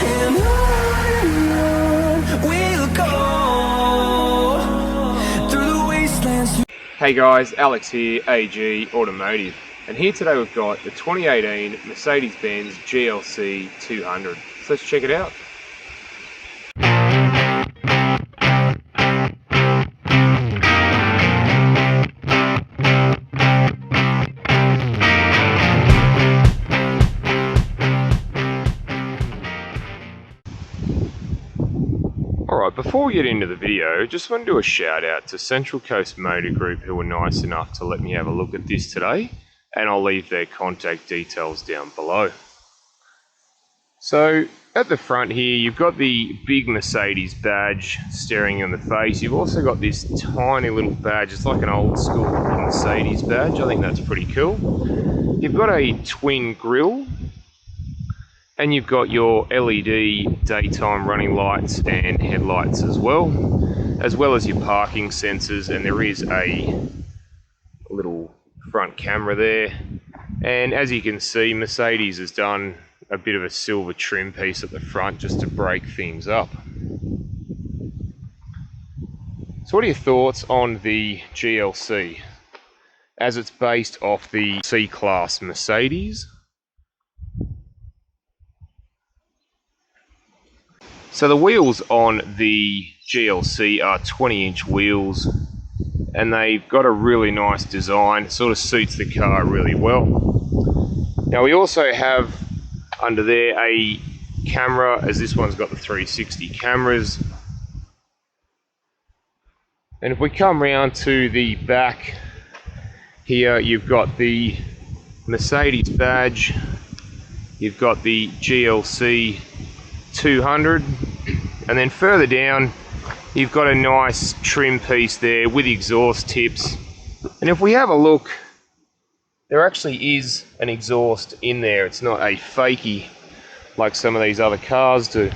and on we'll go through the wastelands. Hey guys, Alex here, AG Automotive, and here today we've got the 2018 Mercedes-Benz GLC200. So let's check it out. Alright, before we get into the video, just want to do a shout out to Central Coast Motor Group, who were nice enough to let me have a look at this today, and I'll leave their contact details down below. So at the front here, you've got the big Mercedes badge staring you in the face. You've also got this tiny little badge. It's like an old school Mercedes badge. I think that's pretty cool. You've got a twin grille, and you've got your LED daytime running lights and headlights as well as your parking sensors, and there is a little front camera there. And as you can see, Mercedes has done a bit of a silver trim piece at the front just to break things up. So what are your thoughts on the GLC, as it's based off the C-Class Mercedes? So the wheels on the GLC are 20-inch wheels, and they've got a really nice design. It sort of suits the car really well. Now we also have under there a camera, as this one's got the 360 cameras. And if we come round to the back here, you've got the Mercedes badge, you've got the GLC 200, and then further down you've got a nice trim piece there with exhaust tips. And if we have a look, there actually is an exhaust in there. It's not a fakie like some of these other cars do.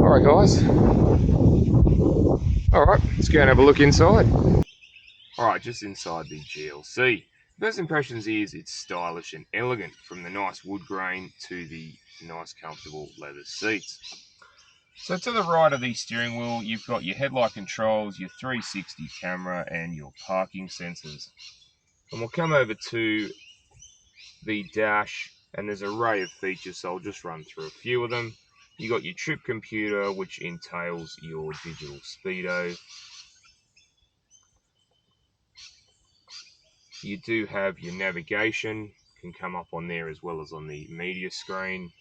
Alright guys, alright, let's go and have a look inside. Alright, just inside the GLC. First impressions is it's stylish and elegant, from the nice wood grain to the nice comfortable leather seats. So to the right of the steering wheel, you've got your headlight controls, your 360 camera, and your parking sensors. And we'll come over to the dash, and there's an array of features, so I'll just run through a few of them. You've got your trip computer, which entails your digital speedo. You do have your navigation, can come up on there as well as on the media screen.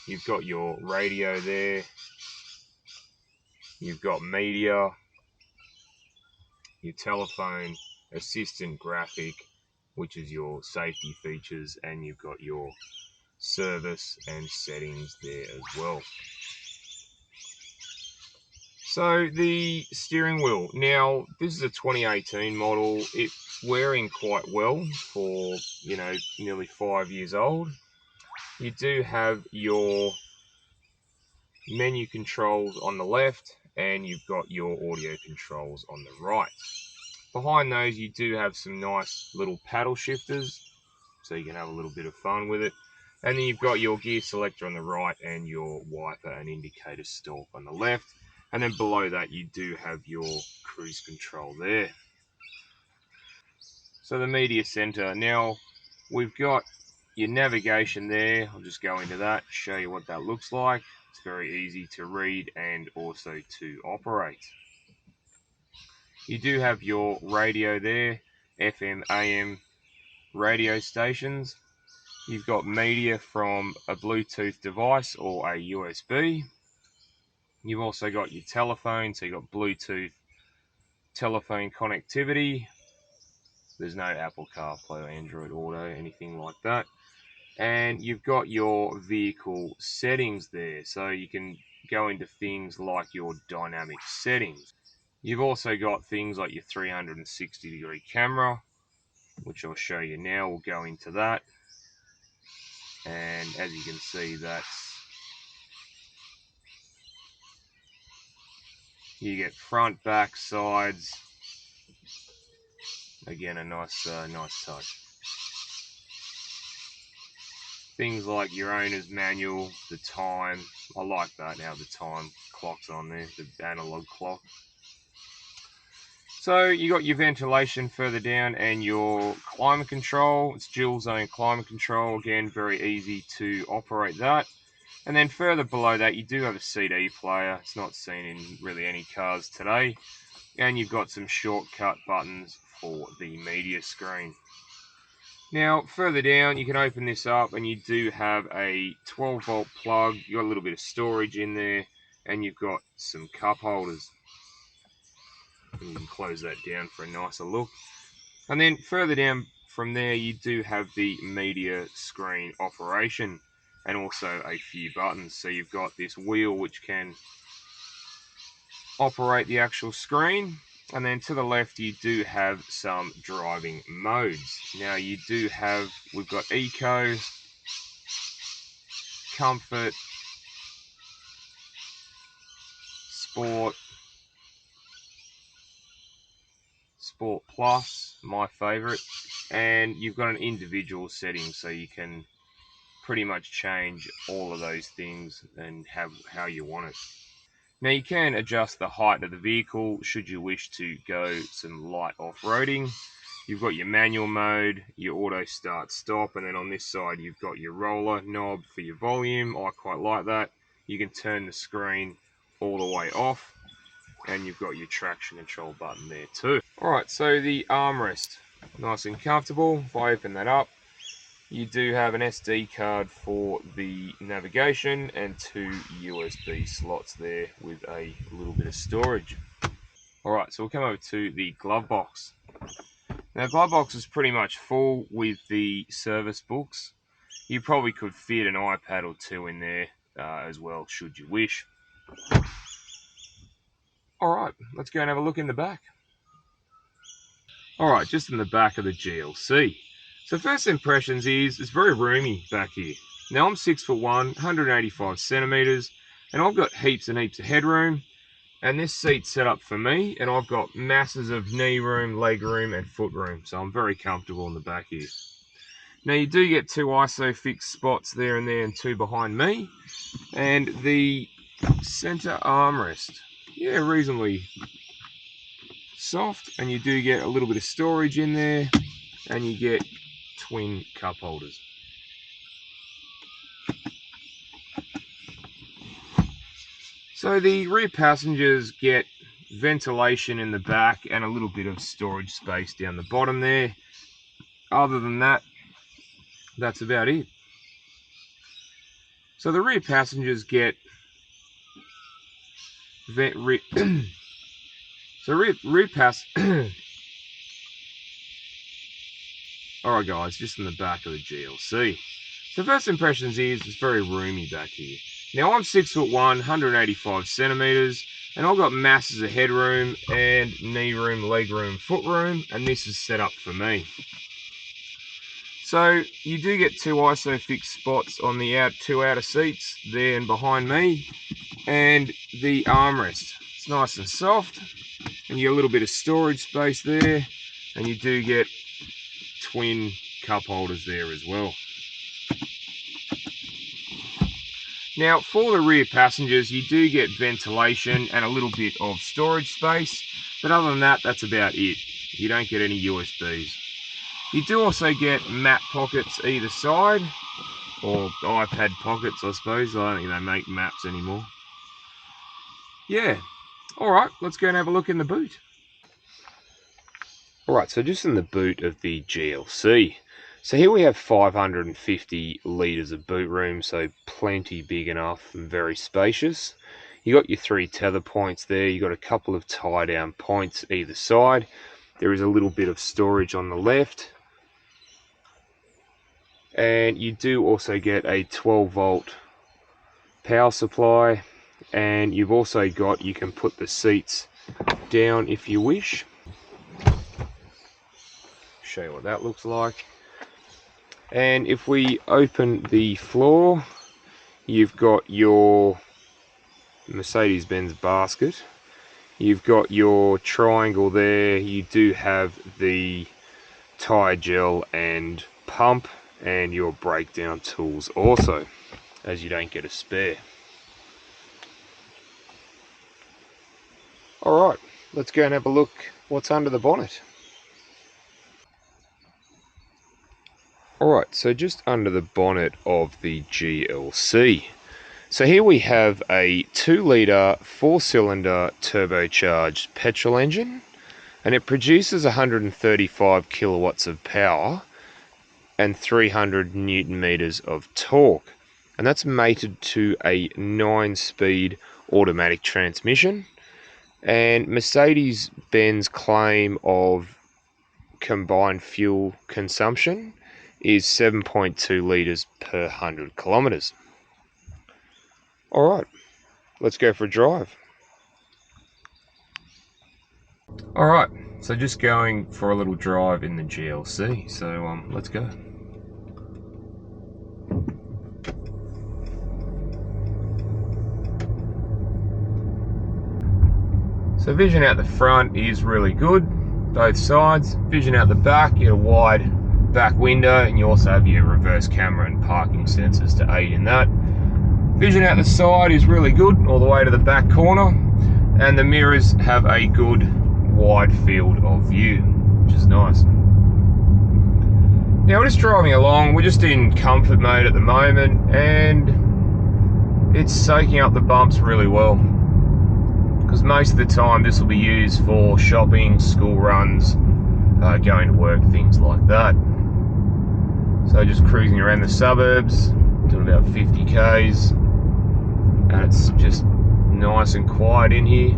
You've got your radio there. You've got media, your telephone, assistant graphic, which is your safety features, and you've got your service and settings there as well. So the steering wheel, now this is a 2018 model. It's wearing quite well for, you know, nearly 5 years old. You do have your menu controls on the left, and you've got your audio controls on the right. Behind those you do have some nice little paddle shifters, so you can have a little bit of fun with it. And then you've got your gear selector on the right and your wiper and indicator stalk on the left. And then below that you do have your cruise control there. So the media center, now we've got your navigation there. I'll just go into that, show you what that looks like. It's very easy to read and also to operate. You do have your radio there, FM, AM radio stations. You've got media from a Bluetooth device or a USB. You've also got your telephone, so you've got Bluetooth telephone connectivity. There's no Apple CarPlay or Android Auto, anything like that. And you've got your vehicle settings there, so you can go into things like your dynamic settings. You've also got things like your 360-degree camera, which I'll show you now. We'll go into that. And as you can see, you get front, back, sides, Again, a nice touch. Things like your owner's manual, the time. I like that, how the time clock's on there, the analog clock. So you got your ventilation further down and your climate control. It's dual zone climate control. Again, very easy to operate that. And then further below that, you do have a CD player. It's not seen in really any cars today. And you've got some shortcut buttons for the media screen. Now, further down, you can open this up and you do have a 12-volt plug. You've got a little bit of storage in there, and you've got some cup holders. And you can close that down for a nicer look. And then further down from there, you do have the media screen operation and also a few buttons. So you've got this wheel which can operate the actual screen. And then to the left, you do have some driving modes. Now you do have, we've got Eco, Comfort, Sport, Sport Plus, my favorite, and you've got an individual setting, so you can pretty much change all of those things and have how you want it. Now you can adjust the height of the vehicle should you wish to go some light off-roading. You've got your manual mode, your auto start stop, and then on this side you've got your roller knob for your volume. I quite like that. You can turn the screen all the way off, and you've got your traction control button there too. Alright, so the armrest, nice and comfortable. If I open that up, you do have an SD card for the navigation and 2 USB slots there with a little bit of storage. Alright, so we'll come over to the glove box. Now, the glove box is pretty much full with the service books. You probably could fit an iPad or 2 in there as well, should you wish. Alright, let's go and have a look in the back. Alright, just in the back of the GLC. So first impressions is, it's very roomy back here. Now I'm 6'1", 185 centimeters, and I've got heaps and heaps of headroom. And this seat's set up for me, and I've got masses of knee room, leg room, and foot room. So I'm very comfortable in the back here. Now you do get 2 ISOFIX spots there and there, and 2 behind me. And the center armrest, yeah, reasonably soft, and you do get a little bit of storage in there, and you get twin cup holders. So the rear passengers get ventilation in the back and a little bit of storage space down the bottom there. Other than that, that's about it. So the rear passengers get rear pass. Alright guys, just in the back of the GLC. So first impressions is, it's very roomy back here. Now I'm 6'1", 185 centimeters, and I've got masses of headroom and knee room, leg room, foot room, and this is set up for me. So you do get 2 ISOFIX spots on the 2 outer seats there and behind me, and the armrest. It's nice and soft, and you get a little bit of storage space there, and you do get twin cup holders there as well. Now for the rear passengers, you do get ventilation and a little bit of storage space, but other than that, that's about it. You don't get any USBs. You do also get map pockets either side, or iPad pockets I suppose. I don't think they make maps anymore. Yeah, alright, let's go and have a look in the boot. Alright, so just in the boot of the GLC. So here we have 550 litres of boot room, so plenty big enough and very spacious. You got your 3 tether points there, you got a couple of tie down points either side. There is a little bit of storage on the left. And you do also get a 12 volt power supply, and you've also got, you can put the seats down if you wish. Show you what that looks like. And if we open the floor, you've got your Mercedes-Benz basket, you've got your triangle there, you do have the tyre gel and pump, and your breakdown tools also, as you don't get a spare. Alright, let's go and have a look what's under the bonnet. Alright, so just under the bonnet of the GLC. So here we have a 2-litre 4-cylinder turbocharged petrol engine, and it produces 135 kilowatts of power and 300 newton meters of torque, and that's mated to a 9-speed automatic transmission. And Mercedes-Benz claim of combined fuel consumption is 7.2 litres per 100 kilometres. Alright, let's go for a drive. Alright, so just going for a little drive in the GLC, so let's go. So vision out the front is really good, both sides. Vision out the back, you get a wide back window, and you also have your reverse camera and parking sensors to aid in that. Vision out the side is really good, all the way to the back corner, and the mirrors have a good wide field of view, which is nice. Now we're just driving along, we're just in comfort mode at the moment, and it's soaking up the bumps really well, because most of the time this will be used for shopping, school runs, going to work, things like that. So just cruising around the suburbs, doing about 50 k's, and it's just nice and quiet in here.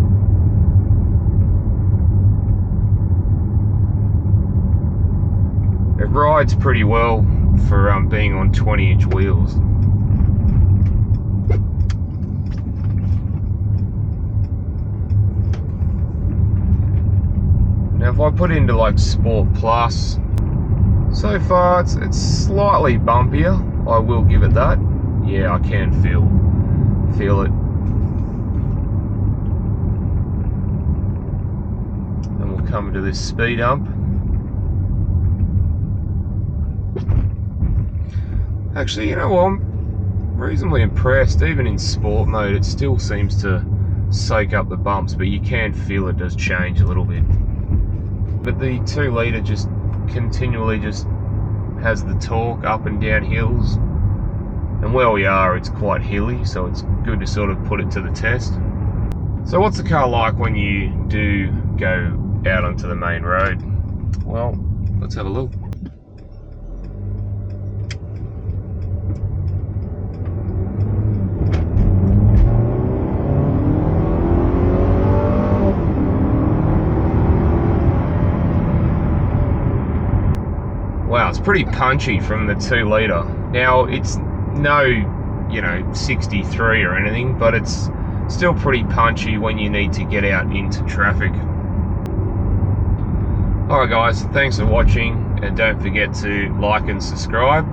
It rides pretty well for being on 20-inch wheels. Now if I put into like Sport Plus, so far it's slightly bumpier, I will give it that. Yeah, I can feel it. And we'll come to this speed hump. Actually, you know what, I'm reasonably impressed. Even in sport mode it still seems to soak up the bumps, but you can feel it does change a little bit. But the 2-litre just continually just has the torque up and down hills, and where we are it's quite hilly, so it's good to sort of put it to the test. So what's the car like when you do go out onto the main road? Well, let's have a look. Wow, it's pretty punchy from the 2-litre. Now, it's no, 63 or anything, but it's still pretty punchy when you need to get out into traffic. Alright guys, thanks for watching, and don't forget to like and subscribe,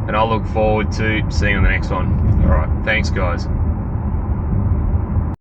and I'll look forward to seeing you on the next one. Alright, thanks guys.